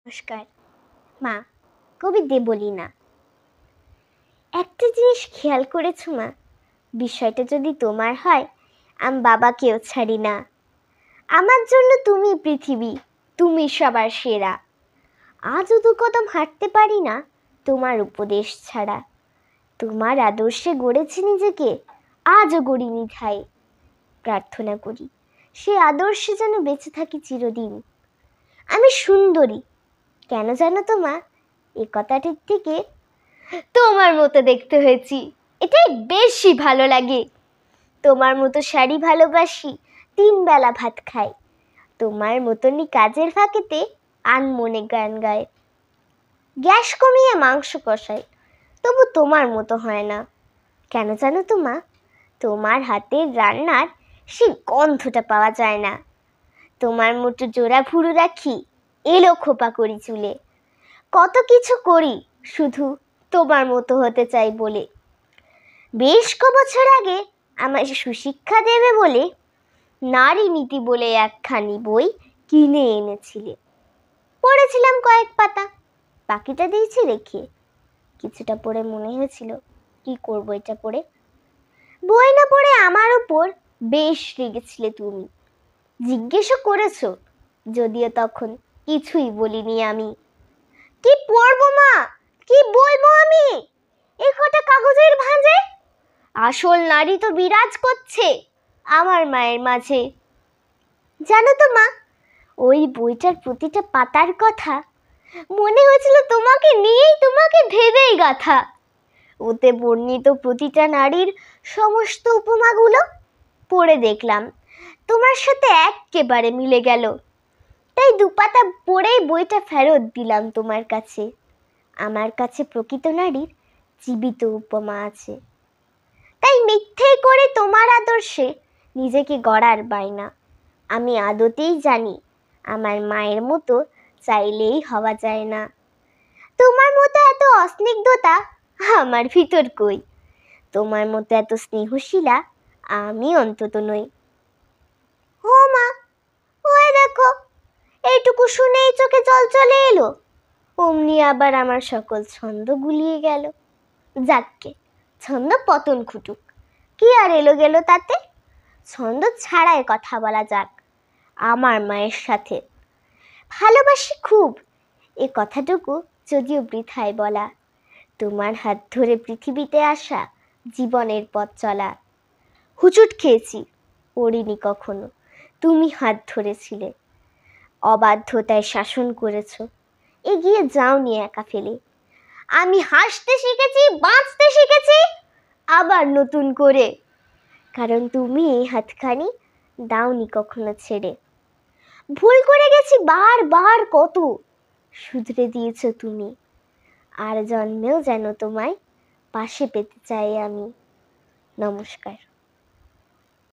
নমস্কার মা, কবি দেবলী না। একটা জিনিস খেয়াল করেছো মা, বিষয়টা যদি তোমার হয়, আমি বাবাকেও ছাড়ি না। আমার জন্য তুমি পৃথিবী, তুমি সবার সেরা। আজও দু কদম হাঁটতে পারি না তোমার উপদেশ ছাড়া। তোমার আদর্শে গড়েছি নিজেকে, আজও গড়িনি ঠাই। প্রার্থনা করি সে আদর্শে যেন বেঁচে থাকি চিরদিন। আমি সুন্দরী কেন জানো তো মা, এ কথাটির থেকে তোমার মতো দেখতে হয়েছি, এটাই বেশি ভালো লাগে। তোমার মতো শাড়ি ভালোবাসি, 3 বেলা ভাত খাই। তোমার মতনই কাজের ফাঁকেতে আনমনে গান গায়। গ্যাস কমিয়ে মাংস কষাই, তবু তোমার মতো হয় না। কেন জানো তো মা, তোমার হাতের রান্নার সেই গন্ধটা পাওয়া যায় না। তোমার মতো জোড়া ভুরু রাখি, এলো খোপা করি চুলে। কত কিছু করি শুধু তোমার মতো হতে চাই বলে। বেশ ক বছর আগে আমায় সুশিক্ষা দেবে বলে নারী নীতি বলে একখানি বই কিনে এনেছিলে। পড়েছিলাম কয়েক পাতা, বাকিটা দিয়েছি রেখে। কিছুটা পড়ে মনে হয়েছিল কি করবো এটা পড়ে। বই না পড়ে আমার ওপর বেশ রেগেছিলে তুমি। জিজ্ঞেসও করেছো, যদিও তখন কিছুই বলিনি আমি। কি পড়বো মা, কি বলবো আমি এই কটা কাগজের ভাঁজে? আসল নারী তো বিরাজ করছে আমার মায়ের মাঝে। জানো তো মা, ওই বইটার প্রতিটা পাতার কথা মনে হয়েছিল তোমাকে নিয়েই, তোমাকে ভেবেই গাথা। ওতে বর্ণিত প্রতিটা নারীর সমস্ত উপমাগুলো পড়ে দেখলাম তোমার সাথে একেবারে মিলে গেল। তাই 2 পাতা পড়েই বইটা ফেরত দিলাম তোমার কাছে। আমার কাছে প্রকৃত নারীর জীবিত উপমা আছে। তাই মিথ্যে করে তোমার আদর্শে নিজেকে গড়ার বায়না। আমি আদতেই জানি আমার মায়ের মতো চাইলেই হওয়া যায় না। তোমার মতো এত অস্নিগ্ধতা আমার ভিতর কই। তোমার মতো এত স্নেহশীলা আমি অন্তত নই। ও মা, ওই দেখো, এইটুকু শুনেই চোখে জল চলে এলো। অমনি আবার আমার সকল ছন্দ গুলিয়ে গেল। যাককে, ছন্দ পতন খুটুক, কি আর এলো গেল তাতে। ছন্দ ছাড়াই কথা বলা যাক আমার মায়ের সাথে। ভালোবাসি খুব, এ কথাটুকু যদিও বৃথায় বলা। তোমার হাত ধরে পৃথিবীতে আসা, জীবনের পথ চলা। হুচুট খেয়েছি, পড়িনি কখনো, তুমি হাত ধরেছিলে। অবাধ্যতায় শাসন করেছো, এগিয়ে যাওনি একা ফেলে। আমি হাসতে শিখেছি, বাঁচতে শিখেছি আবার নতুন করে, কারণ তুমি এই হাতখানি দাওনি কখনো ছেড়ে। ভুল করে গেছি বারবার কত, শুধরে দিয়েছো তুমি। আর জন্মেও যেন তোমায় পাশে পেতে চাই আমি। নমস্কার।